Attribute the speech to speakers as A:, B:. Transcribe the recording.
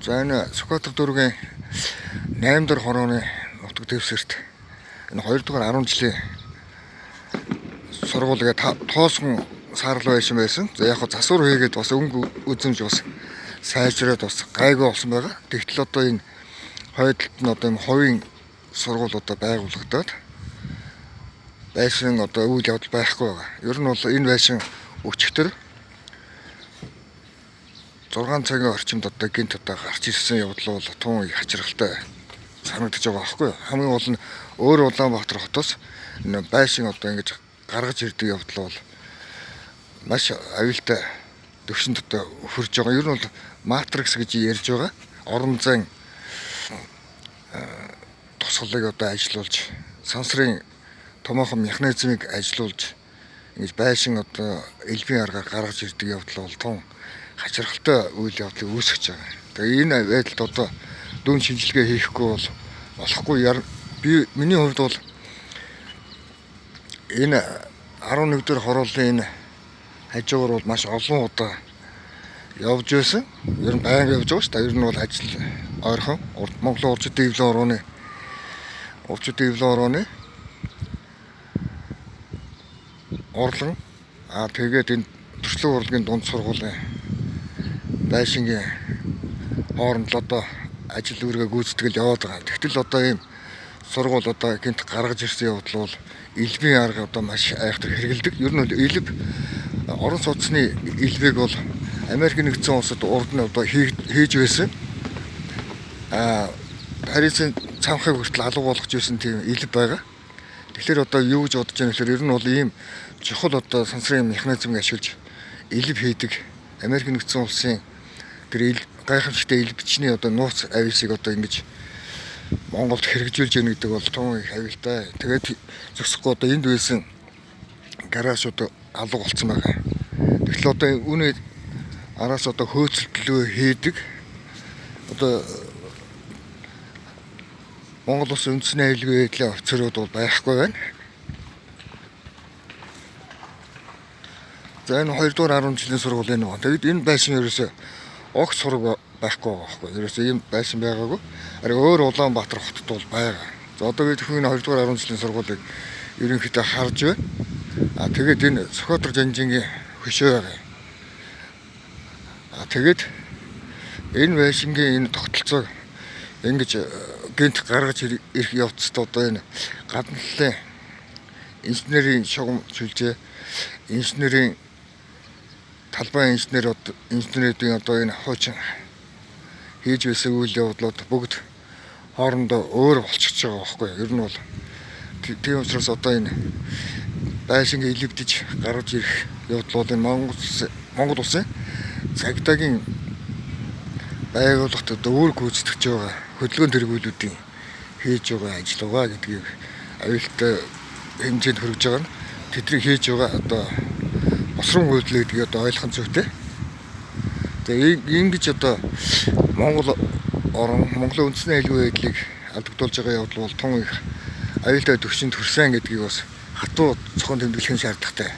A: За энэ Сүхбаатар дүүргийн 8 дахь хорооны нутаг дэвсгэрт энэ 2 дугаар 10 жилийн сургуулигээ тоосгон саарл байсан. За яг хөө засвар хийгээд бас өнгө үзэмж бас сайжраад бас гайгүй болсон байгаа. Тэгтэл одоо энэ хойдолд нь одоо энэ хувийн сургууль одоо байгуулагдаад байшин одоо үйл явдал байхгүй байгаа. Ер нь бол энэ байшин өчигдөр 6 цагийн орчимд одоо гинт одоо гарч ирсэн явдал бол тун их хачирхалтай санагдаж байгаа байхгүй юу. Хамгийн гол нь өөр Улаанбаатар хотоос энэ байшин одоо ингэж гаргаж ирдэг явдал бол маш аюултай төвшөнд одоо хөрж байгаа. Ер нь бол матрикс гэж ярьж байгаа. Орон зайн тусгалыг одоо ажилуулж, сансрын томоохон механизмыг ажилуулж ингэж байшин одоо элбийн аргаар гаргаж ирдэг явдал бол тун хачирхалтай үйл явдлыг үүсгэж байгаа. Тэгээ энэ байдалд одоо дүн шинжилгээ хийхгүй бол болохгүй. Би миний хувьд бол энэ 11 дэх хорооллын энэ хажуугаар бол маш олон удаа явж байсан. Ер нь байнга явж байгаа шүү дээ. Ер нь бол ажил ойрхон Монголын уржид дэвлэн орооны орлон тэгээд энэ төрөлхтөн урлагийн дунд сургуулийн байшингийн хооронд одоо ажил үүргээ гүйцэтгэл яваад байгаа. Тэгтэл одоо ийм сургууль одоо гинт гаргаж ирсэн явдал бол элбийн арга одоо маш айхтар хэрэгэлдэг. Ер нь бол элб орон сууцны элбэг бол Америк нэгдсэн улсад урд нь одоо хийж байсан. Парисын цамхыг хүртэл алга болгож байсан тийм элб байгаа. Тэгэхээр одоо юу гэж бодож байгаа нөхөр ер нь бол ийм чухал одоо сансрын механизмыг ашиглаж элб хийдэг Америк нэгдсэн улсын тэр гайхамшигтай элбчний одоо нууц ависыг одоо ингэж Монголд хэрэгжүүлж яах гэдэг бол тун их аюултай. Тэгээд зөксөхгүй одоо энд байсан гаражууд алга болсон байгаа. Тэгэхээр одоо үүний араас одоо хөөцөлтөлөө хийдэг одоо Монгол Улсын үндэсний аюулгүй байдлын офицерууд бол байхгүй байна. За энэ 2 дугаар 10 жилийн сургуулийн нэг. Тэгээд энэ байшин ерөөсөө огт сураг байхгүй байгаа байхгүй. Ерөөсөө ийм байшин байгаагүй. Харин өөр Улаанбаатар хотод бол байгаа. За одоо бид хүн 2 дугаар 10 жилийн сургуулийг ерөнхийдөө харж байна. Тэгээд энэ Сүхбаатар жанжингийн хөшөө байгаа. Тэгээд энэ байшингийн энэ тогтолцоог ингэж гинт гаргаж ирэх явцад одоо энэ гадна талын инженерийн шугам сүлжээ, инженерийн талбай инженерийн одоо энэ хуучин хийж байсан үйл явдлууд бүгд хоорондоо өөр болчихж байгаа байхгүй. Ер нь бол тийм учраас одоо энэ байшингийн илэвдэж гаргаж ирэх явдал бол энэ Монгол Улсын цагдаагийн байгууллагад одоо өөр гүйцэтгэж байгаа хөдөлгөөн тэргүүлүүдийн хийж байгаа ажил байгаа гэдгийг аюултай хэмжээнд хүргэж байгаа нь тэднийг хийж байгаа одоо босрон үйлдэл гэдгийг одоо ойлгох зүйтэй. Тэгээ ингэж одоо Монголын үндэсний аюулгүй байдлыг алдагдуулж байгаа явдал бол тун их аюултай төвшөнд хүрсэн гэдгийг бас хатуу цохон тэмдэглэхийн шаардлагатай.